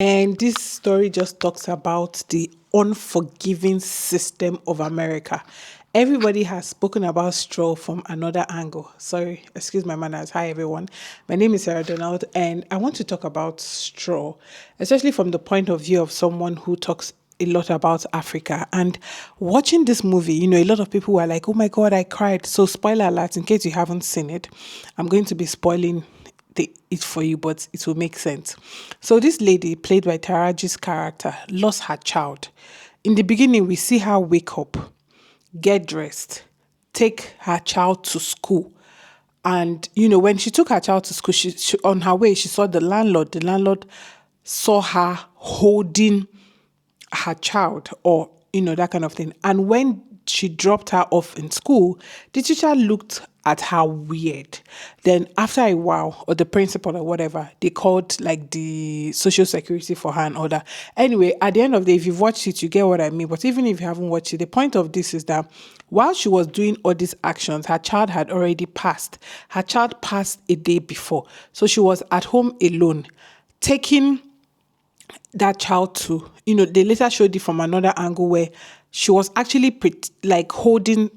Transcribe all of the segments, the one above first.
And this story just talks about the unforgiving system of America. Everybody has spoken about straw from another angle. Sorry, excuse my manners. Hi, everyone. My name is Sarah Donald, and I want to talk about straw, especially from the point of view of someone who talks a lot about Africa. And watching this movie, a lot of people were like, oh my God, I cried. So, spoiler alert, in case you haven't seen it, I'm going to be spoiling it for you, but it will make sense. So this lady, played by Taraji's character, lost her child. In the beginning, we see her wake up, get dressed, take her child to school. And, when she took her child to school, she on her way, she saw the landlord. The landlord saw her holding her child or that kind of thing. And when she dropped her off in school, the teacher looked at her weird. Then after a while, or the principal or whatever, they called like the social security for her and all that. Anyway, at the end of the day, if you've watched it, you get what I mean. But even if you haven't watched it, the point of this is that while she was doing all these actions, her child had already passed. Her child passed a day before. So she was at home alone, taking that child to, they later showed it from another angle where she was actually like holding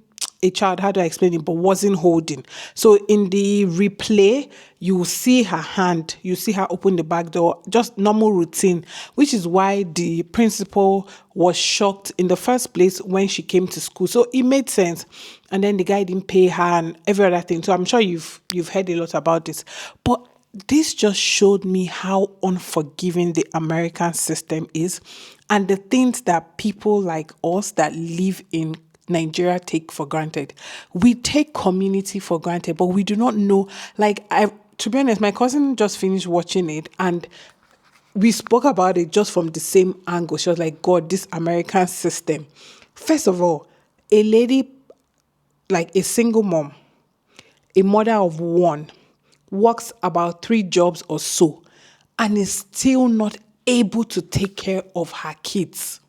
a child, how do I explain it, but wasn't holding. So in the replay, you see her hand, you see her open the back door, just normal routine, which is why the principal was shocked in the first place when she came to school. So it made sense. And then the guy didn't pay her and every other thing. So I'm sure you've heard a lot about this. But this just showed me how unforgiving the American system is and the things that people like us that live in Nigeria take for granted. We take community for granted, but we do not know. To be honest, my cousin just finished watching it and we spoke about it just from the same angle. She was like, God, this American system. First of all, a lady, like a single mom, a mother of one, works about 3 jobs or so and is still not able to take care of her kids.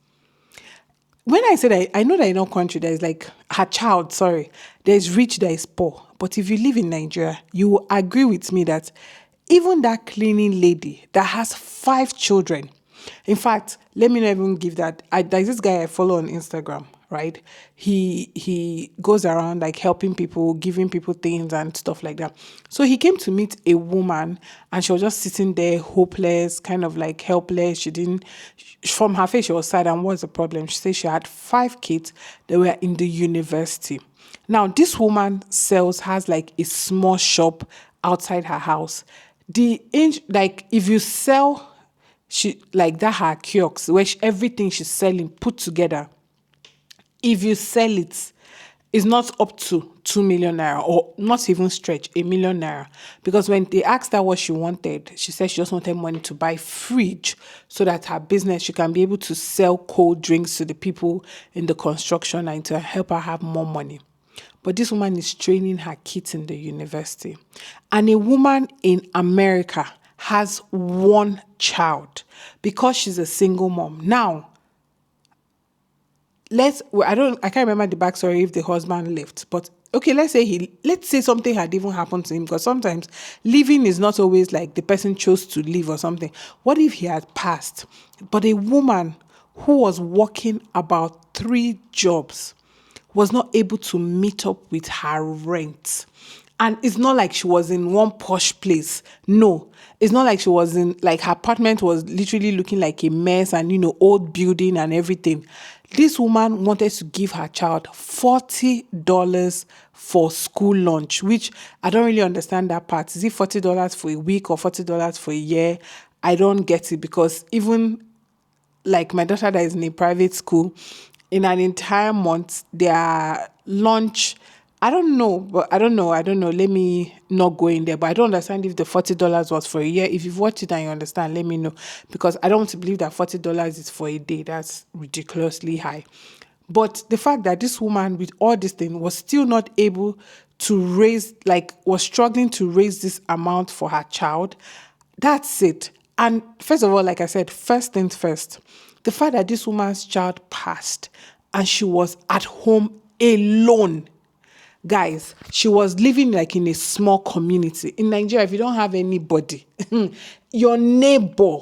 When I say that, I know that in our country, there's like her child, sorry, there's rich, there is poor. But if you live in Nigeria, you will agree with me that even that cleaning lady that has 5 children, in fact, let me not even give that. There's this guy I follow on Instagram, right? He goes around like helping people, giving people things and stuff like that. So he came to meet a woman and she was just sitting there hopeless, kind of like helpless. She didn't, from her face, she was sad. And what's the problem? She said she had 5 kids that were in the university. Now, this woman has like a small shop outside her house. Like if you sell she like that her kiosks where everything she's selling put together, if you sell it's not up to 2 million naira or not even stretch 1 million naira. Because when they asked her what she wanted, she said she just wanted money to buy fridge so that her business, she can be able to sell cold drinks to the people in the construction and to help her have more money. But this woman is training her kids in the university. And a woman in America has 1 child because she's a single mom. Now, I can't remember the backstory if the husband left, but okay, let's say something had even happened to him, because sometimes leaving is not always like the person chose to leave or something. What if he had passed? But a woman who was working about 3 jobs was not able to meet up with her rent. And it's not like she was in one posh place. No, it's not like she was in, like her apartment was literally looking like a mess and, old building and everything. This woman wanted to give her child $40 for school lunch, which I don't really understand that part. Is it $40 for a week or $40 for a year? I don't get it, because even like my daughter that is in a private school, in an entire month, their lunch, I don't know. Let me not go in there. But I don't understand if the $40 was for a year. If you've watched it and you understand, let me know. Because I don't want to believe that $40 is for a day. That's ridiculously high. But the fact that this woman with all this thing was still not able to was struggling to raise this amount for her child, that's it. And first of all, like I said, first things first, the fact that this woman's child passed and she was at home alone. Guys, she was living like in a small community. In Nigeria, if you don't have anybody, your neighbor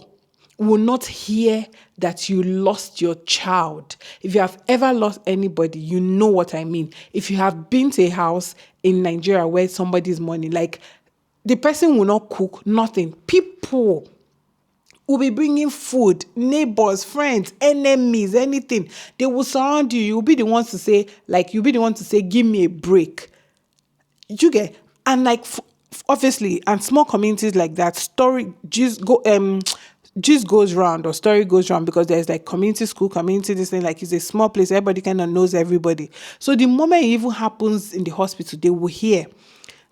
will not hear that you lost your child. If you have ever lost anybody, you know what I mean. If you have been to a house in Nigeria where somebody's money, like the person will not cook, nothing. People will be bringing food, neighbors, friends, enemies, anything. They will surround you. You'll be the ones to say, give me a break. You get, and like obviously, and small communities like that, just goes round, or story goes round, because there's like community school, community this thing, like it's a small place, everybody kind of knows everybody. So the moment it even happens in the hospital, they will hear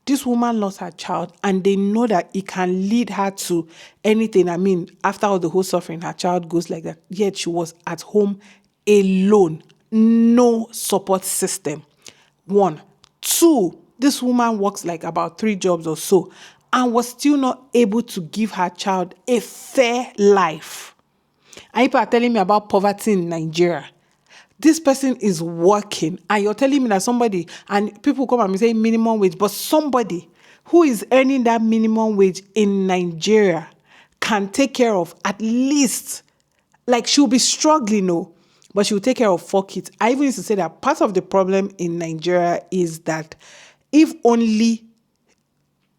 this woman lost her child, and they know that it can lead her to anything. I mean, after all the whole suffering, her child goes like that. Yet she was at home alone, no support system. One. Two, this woman works like about 3 jobs or so, and was still not able to give her child a fair life. And people are telling me about poverty in Nigeria. This person is working, and you're telling me that somebody, and people come and say minimum wage, but somebody who is earning that minimum wage in Nigeria can take care of at least, like she'll be struggling, no, but she'll take care of 4 kids. I even used to say that part of the problem in Nigeria is that if only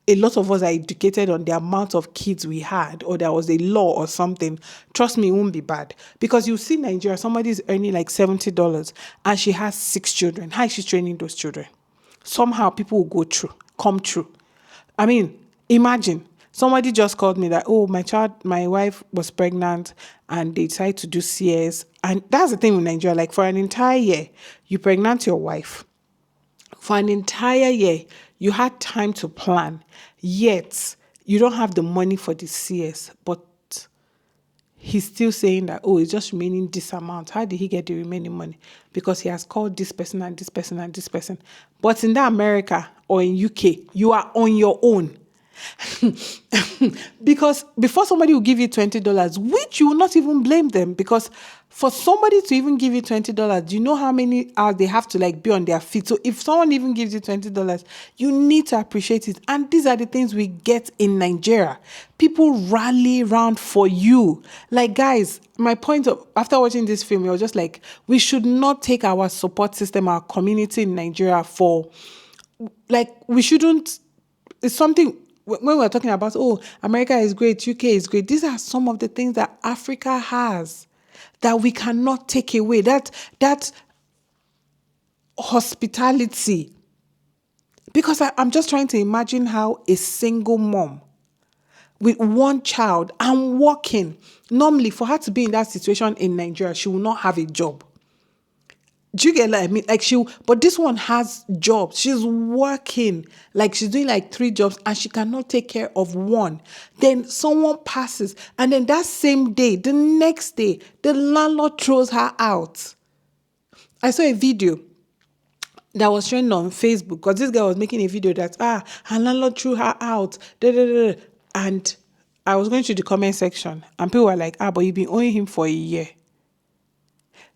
a lot of us are educated on the amount of kids we had, or there was a law or something, trust me, it won't be bad. Because you see Nigeria, somebody is earning like $70 and she has 6 children. How is she training those children? Somehow people will come through. I mean, imagine somebody just called me that, oh, my wife was pregnant and they decided to do CS. And that's the thing with Nigeria, like for an entire year, you pregnant your wife. For an entire year, you had time to plan, yet you don't have the money for the CS, but he's still saying that, oh, it's just remaining this amount. How did he get the remaining money? Because he has called this person and this person and this person. But in that America or in UK, you are on your own. Because before somebody will give you $20, which you will not even blame them, because for somebody to even give you $20, do you know how many hours they have to like be on their feet? So if someone even gives you $20, you need to appreciate it. And these are the things we get in Nigeria. People rally around for you. Like, guys, my point of after watching this film, I was just like, we should not take our support system, our community in Nigeria for, like, we shouldn't, it's something when we're talking about, oh, America is great, UK is great. These are some of the things that Africa has that we cannot take away. That hospitality. Because I'm just trying to imagine how a single mom with 1 child and working, normally for her to be in that situation in Nigeria, she will not have a job. Do you get what I mean? Like but this one has jobs. She's working. Like she's doing like 3 jobs and she cannot take care of 1. Then someone passes. And then that same day, the next day, the landlord throws her out. I saw a video that was trending on Facebook because this girl was making a video that, her landlord threw her out. Da, da, da, da. And I was going to the comment section and people were like, but you've been owing him for a year.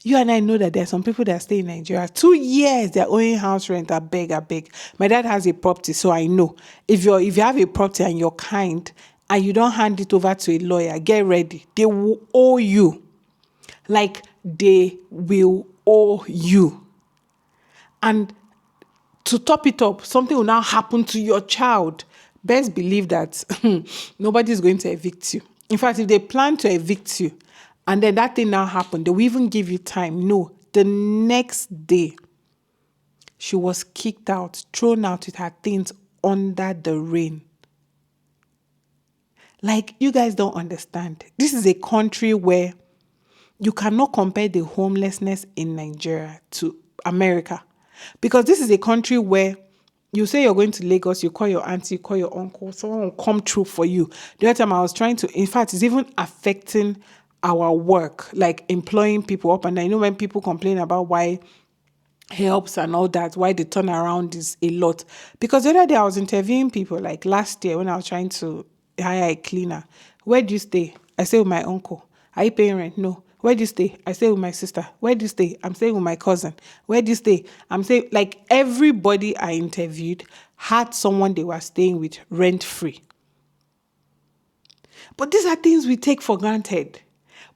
You and I know that there's some people that stay in Nigeria. 2 years they're owing house rent. I beg. My dad has a property, so I know. If you have a property and you're kind and you don't hand it over to a lawyer, get ready. They will owe you. Like they will owe you. And to top it up, something will now happen to your child. Best believe that nobody's going to evict you. In fact, if they plan to evict you, and then that thing now happened, they will even give you time. No, the next day, she was kicked out, thrown out with her things under the rain. Like, you guys don't understand. This is a country where you cannot compare the homelessness in Nigeria to America. Because this is a country where you say you're going to Lagos, you call your auntie, you call your uncle, someone will come through for you. The other time I was trying to, in fact, it's even affecting our work, like employing people up. And I know when people complain about why helps and all that, why the turnaround is a lot. Because the other day I was interviewing people, like last year when I was trying to hire a cleaner. Where do you stay? I stay with my uncle. Are you paying rent? No. Where do you stay? I stay with my sister. Where do you stay? I'm staying with my cousin. Where do you stay? I'm staying, like everybody I interviewed had someone they were staying with rent free. But these are things we take for granted.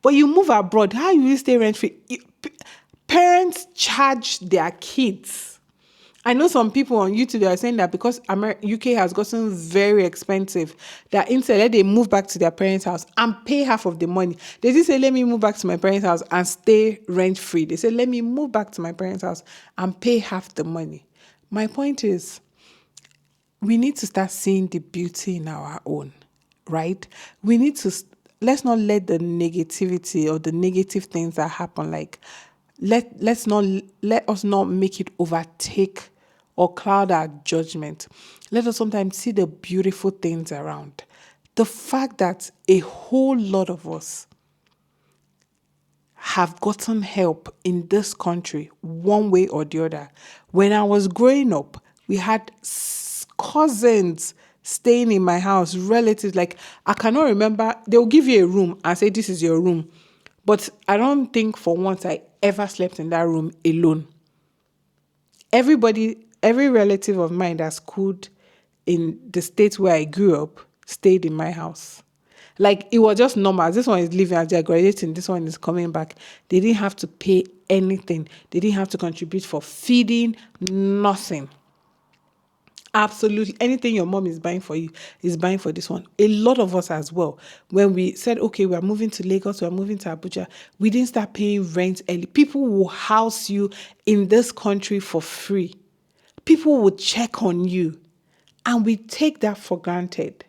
But you move abroad, how you will stay rent free? Parents charge their kids. I know some people on YouTube, they are saying that because UK has gotten very expensive, that instead let they move back to their parents' house and pay half of the money. They didn't say, let me move back to my parents' house and stay rent free. They said, let me move back to my parents' house and pay half the money. My point is, we need to start seeing the beauty in our own, right? We need to, let's not let the negativity or the negative things that happen, like, let us not make it overtake or cloud our judgment. Let us sometimes see the beautiful things around. The fact that a whole lot of us have gotten help in this country one way or the other. When I was growing up, we had cousins staying in my house, relatives. Like, I cannot remember, they'll give you a room and say, this is your room. But I don't think for once I ever slept in that room alone. Every relative of mine that schooled in the state where I grew up stayed in my house. Like, it was just normal. This one is leaving as they're graduating. This one is coming back. They didn't have to pay anything. They didn't have to contribute for feeding, nothing. Absolutely. Anything your mom is buying for you is buying for this one. A lot of us as well. When we said, okay, we're moving to Lagos, we're moving to Abuja, we didn't start paying rent early. People will house you in this country for free. People will check on you. And we take that for granted.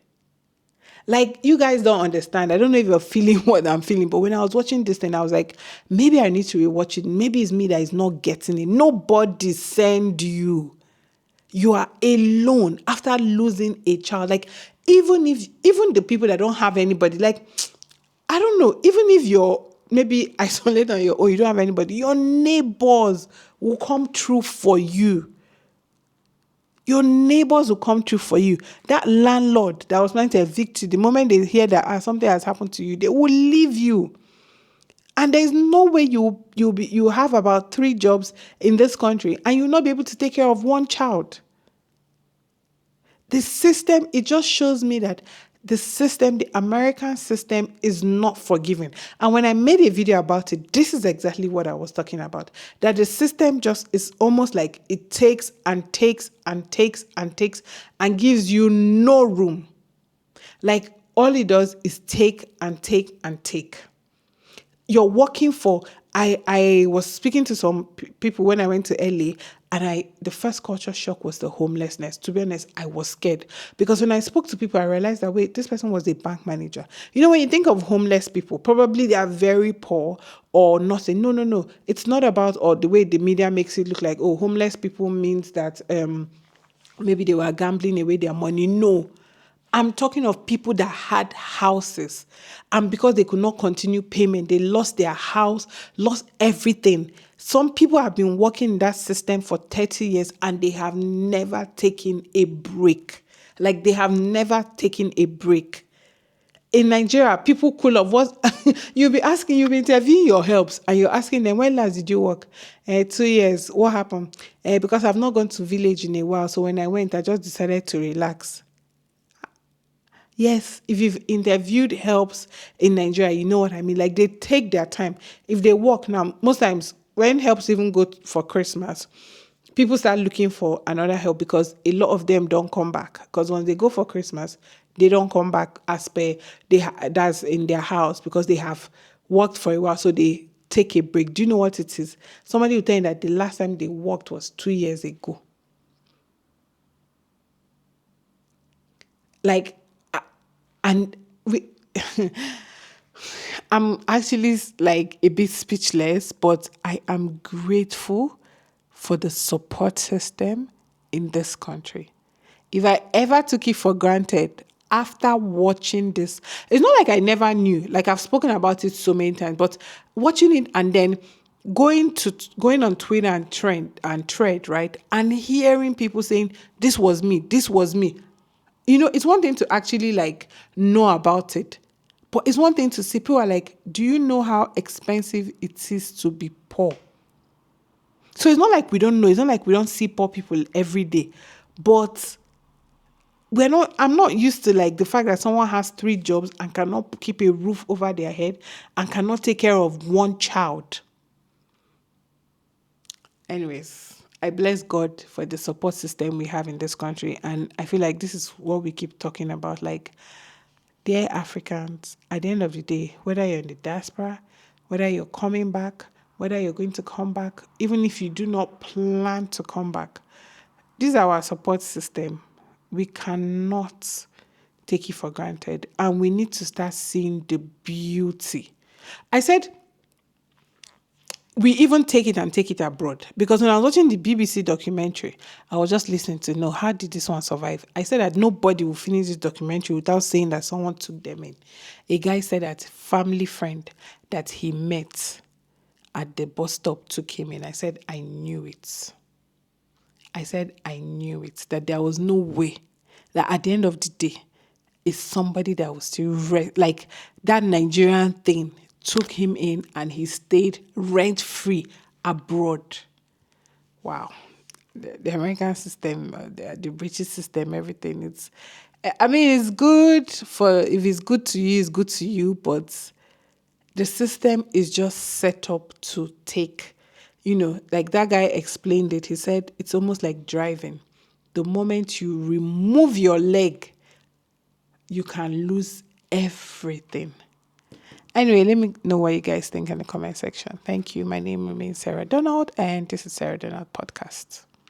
Like, you guys don't understand. I don't know if you're feeling what I'm feeling, but when I was watching this thing, I was like, maybe I need to rewatch it. Maybe it's me that is not getting it. Nobody send you. You are alone after losing a child. Like, even the people that don't have anybody, like, I don't know, even if you're maybe isolated on your own, you don't have anybody, your neighbors will come through for you. Your neighbors will come through for you. That landlord that was planning to evict you, the moment they hear that something has happened to you, they will leave you. And there's no way you have about 3 jobs in this country and you'll not be able to take care of one child. The system, it just shows me that the system, the American system, is not forgiving. And when I made a video about it, this is exactly what I was talking about. That the system just is almost like it takes and takes and takes and takes and gives you no room. Like, all it does is take and take and take. You're working for, I was speaking to some people when I went to LA, and the first culture shock was the homelessness. To be honest, I was scared because when I spoke to people, I realized that, wait, this person was a bank manager. You know, when you think of homeless people, probably they are very poor or nothing. No. It's not about, or the way the media makes it look like, oh, homeless people means that maybe they were gambling away their money. No. I'm talking of people that had houses, and because they could not continue payment, they lost their house, lost everything. Some people have been working in that system for 30 years and they have never taken a break. Like, they have never taken a break. In Nigeria, people cool of what you'll be interviewing your helps and you're asking them, when last did you work? 2 years. What happened? Because I've not gone to village in a while. So when I went, I just decided to relax. Yes, if you've interviewed helps in Nigeria, you know what I mean. Like, they take their time. If they work now, most times when helps even go for Christmas, people start looking for another help because a lot of them don't come back. Because when they go for Christmas, they don't come back as per that's in their house because they have worked for a while. So they take a break. Do you know what it is? Somebody will tell you that the last time they worked was 2 years ago. Like, and we I'm actually like a bit speechless, but I am grateful for the support system in this country. If I ever took it for granted after watching this, it's not like I never knew. Like, I've spoken about it so many times, but watching it and then going on Twitter and thread, right? And hearing people saying, this was me, this was me. You know, it's one thing to actually like know about it, but it's one thing to see people are like, do you know how expensive it is to be poor? So it's not like we don't know. It's not like we don't see poor people every day. But I'm not used to like the fact that someone has 3 jobs and cannot keep a roof over their head and cannot take care of one child. Anyways, I bless God for the support system we have in this country. And I feel like this is what we keep talking about. Like, dear Africans, at the end of the day, whether you're in the diaspora, whether you're coming back, whether you're going to come back, even if you do not plan to come back, this is our support system. We cannot take it for granted. And we need to start seeing the beauty. I said, we even take it and take it abroad. Because when I was watching the BBC documentary, I was just listening to know how did this one survive. I said that nobody will finish this documentary without saying that someone took them in. A guy said that family friend that he met at the bus stop took him in. I said, I knew it. I said, I knew it, that there was no way that at the end of the day, it's somebody that was still like that Nigerian thing took him in and he stayed rent free abroad. Wow. The American system, the British system, everything. I mean, it's good if it's good to you, it's good to you, but the system is just set up to take, like that guy explained it. He said it's almost like driving. The moment you remove your leg, you can lose everything. Anyway, let me know what you guys think in the comment section. Thank you. My name remains Sarah Donald, and this is Sarah Donald Podcast.